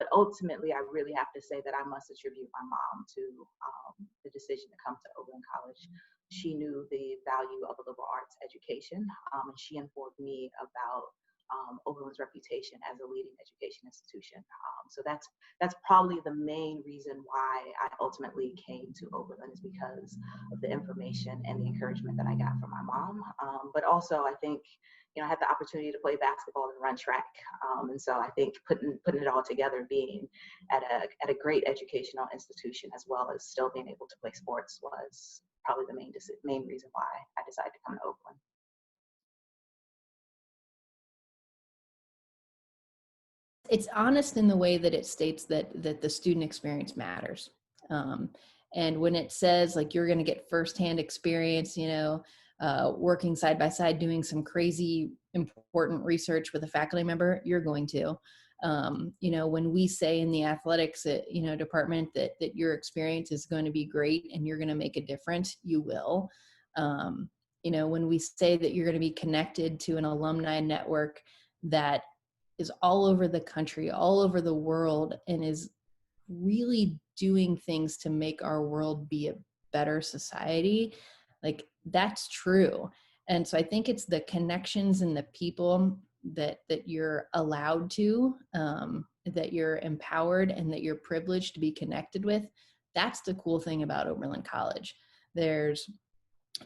But ultimately, I really have to say that I must attribute my mom to the decision to come to Oberlin College. She knew the value of a liberal arts education, and she informed me about Oberlin's reputation as a leading education institution. So that's probably the main reason why I ultimately came to Oberlin, is because of the information and the encouragement that I got from my mom. But also, I think, I had the opportunity to play basketball and run track, and so I think putting it all together, being at a great educational institution as well as still being able to play sports, was probably the main reason why I decided to come to Oberlin. It's honest in the way that it states that the student experience matters. And when it says like you're going to get firsthand experience, working side by side, doing some crazy important research with a faculty member, you're going to. When we say in the athletics department that your experience is going to be great and you're going to make a difference, you will. When we say that you're going to be connected to an alumni network that is all over the country, all over the world, and is really doing things to make our world be a better society, like that's true. And so I think it's the connections and the people that you're allowed to, that you're empowered and that you're privileged to be connected with. That's the cool thing about Oberlin College. There's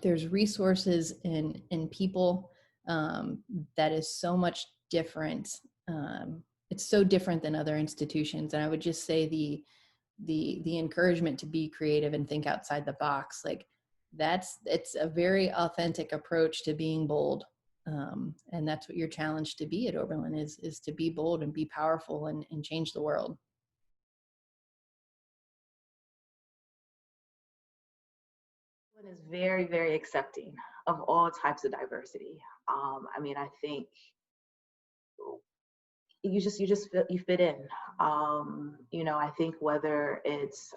resources in people that is so much different. It's so different than other institutions. And I would just say the encouragement to be creative and think outside the box, like it's a very authentic approach to being bold. And that's what you're challenged to be at Oberlin, is to be bold and be powerful and change the world. Oberlin is very, very accepting of all types of diversity. I think you fit in. I think whether it's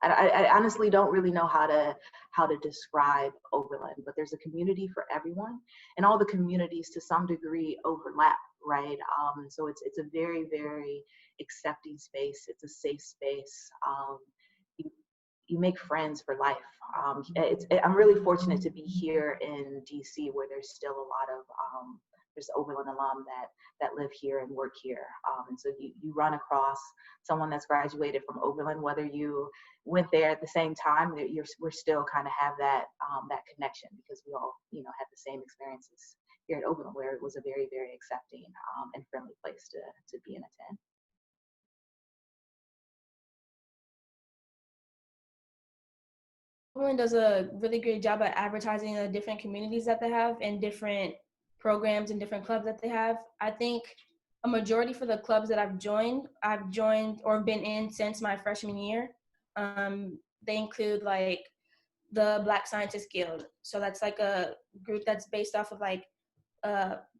I honestly don't really know how to describe Oberlin, but there's a community for everyone, and all the communities to some degree overlap, right? And so it's a very, very accepting space. It's a safe space. You make friends for life. I'm really fortunate to be here in DC, where there's still a lot of there's Oberlin alum that live here and work here. And so you run across someone that's graduated from Oberlin, whether you went there at the same time, we're still kind of have that connection, because we all had the same experiences here at Oberlin, where it was a very, very accepting and friendly place to be and attend. Oberlin does a really great job at advertising the different communities that they have and different programs and different clubs that they have. I think a majority for the clubs that I've joined or been in since my freshman year. They include like the Black Scientist Guild. So that's like a group that's based off of like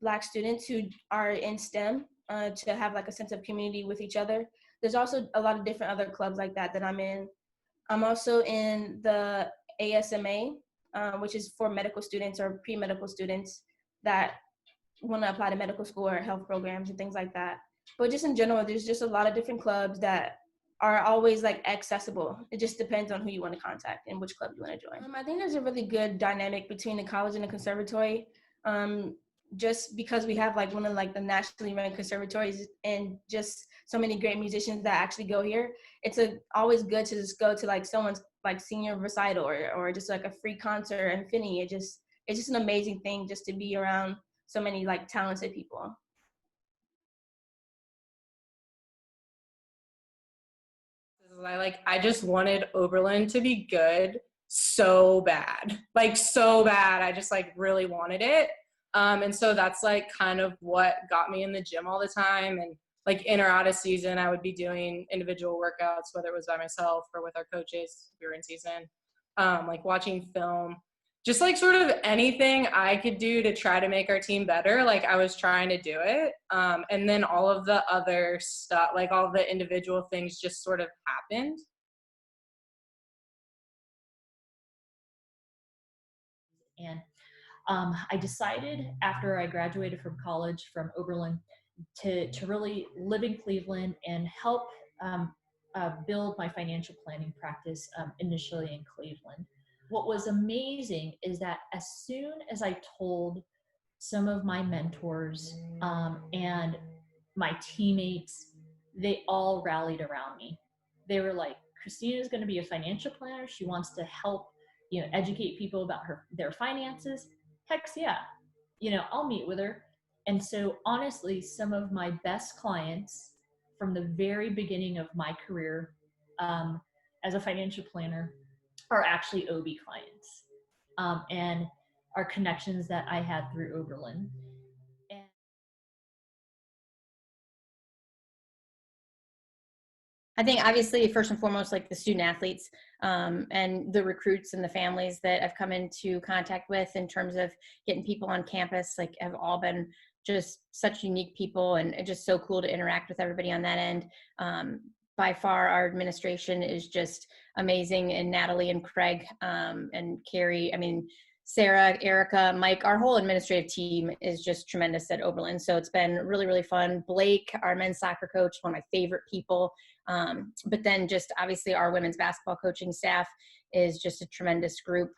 Black students who are in STEM to have like a sense of community with each other. There's also a lot of different other clubs like that I'm in. I'm also in the ASMA, which is for medical students or pre-medical students that want to apply to medical school or health programs and things like that. But just in general, there's just a lot of different clubs that are always like accessible. It just depends on who you want to contact and which club you want to join. I think there's a really good dynamic between the college and the conservatory. Just because we have like one of like the nationally ranked conservatories and just so many great musicians that actually go here, it's always good to just go to like someone's like senior recital or just like a free concert and Finney. It's just an amazing thing just to be around so many like talented people. I just wanted Oberlin to be good so bad, like so bad. I just like really wanted it. And so that's like kind of what got me in the gym all the time. And like in or out of season, I would be doing individual workouts, whether it was by myself or with our coaches if we were in season, like watching film, just like sort of anything I could do to try to make our team better. Like I was trying to do it. And then all of the other stuff, like all the individual things just sort of happened. And I decided after I graduated from college from Oberlin to really live in Cleveland and help build my financial planning practice initially in Cleveland. What was amazing is that as soon as I told some of my mentors and my teammates, they all rallied around me. They were like, Christina is going to be a financial planner. She wants to help, educate people about their finances. Heck yeah, I'll meet with her. And so honestly, some of my best clients from the very beginning of my career as a financial planner are actually OB clients and are connections that I had through Oberlin. And I think obviously first and foremost, like the student athletes and the recruits and the families that I've come into contact with in terms of getting people on campus, like have all been just such unique people and just so cool to interact with everybody on that end. By far our administration is just amazing, and Natalie and Craig and Carrie, I mean, Sarah, Erica, Mike, our whole administrative team is just tremendous at Oberlin. So it's been really, really fun. Blake, our men's soccer coach, one of my favorite people. But then just obviously our women's basketball coaching staff is just a tremendous group.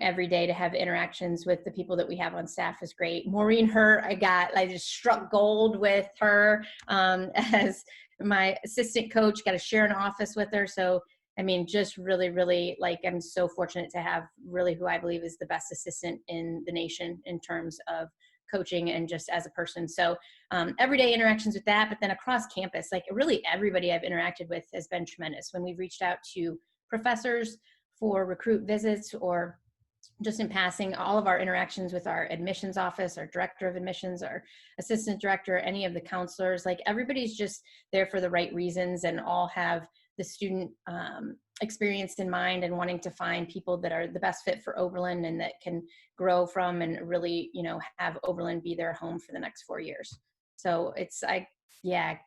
Every day to have interactions with the people that we have on staff is great. Maureen Hurt, I just struck gold with her as my assistant coach, got to share an office with her. So, I mean, just really, really, I'm so fortunate to have really who I believe is the best assistant in the nation in terms of coaching and just as a person. So everyday interactions with that, but then across campus, really everybody I've interacted with has been tremendous. When we've reached out to professors for recruit visits or just in passing, all of our interactions with our admissions office, our director of admissions, our assistant director, any of the counselors, everybody's just there for the right reasons and all have the student experience in mind and wanting to find people that are the best fit for Oberlin and that can grow from and really, have Oberlin be their home for the next 4 years. So I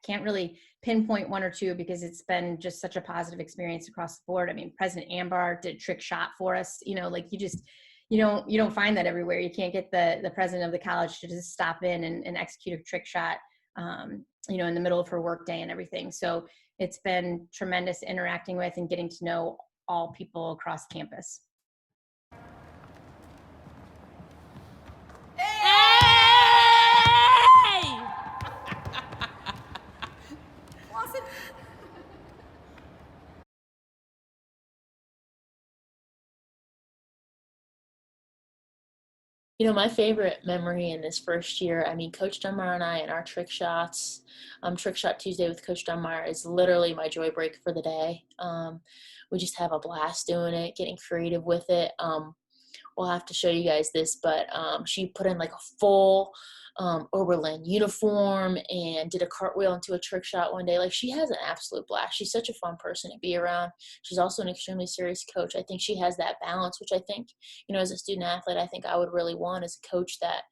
can't really pinpoint one or two because it's been just such a positive experience across the board. I mean, President Ambar did a trick shot for us, you don't find that everywhere. You can't get the president of the college to just stop in and execute a trick shot, in the middle of her work day and everything. So it's been tremendous interacting with and getting to know all people across campus. My favorite memory in this first year, Coach Dunbar and I and our trick shots, Trick Shot Tuesday with Coach Dunbar is literally my joy break for the day. We just have a blast doing it, getting creative with it. We'll have to show you guys this, but she put in a full Oberlin uniform and did a cartwheel into a trick shot one day. She has an absolute blast. She's such a fun person to be around. She's also an extremely serious coach. I think she has that balance, which I think, as a student athlete, I think I would really want as a coach that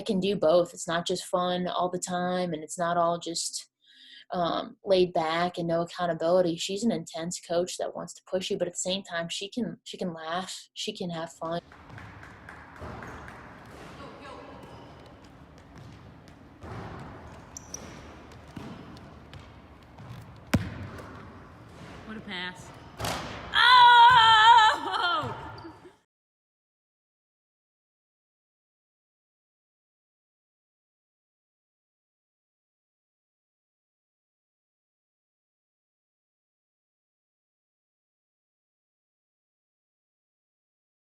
can do both. It's not just fun all the time and it's not all just laid back and no accountability. She's an intense coach that wants to push you, but at the same time, she can laugh. She can have fun.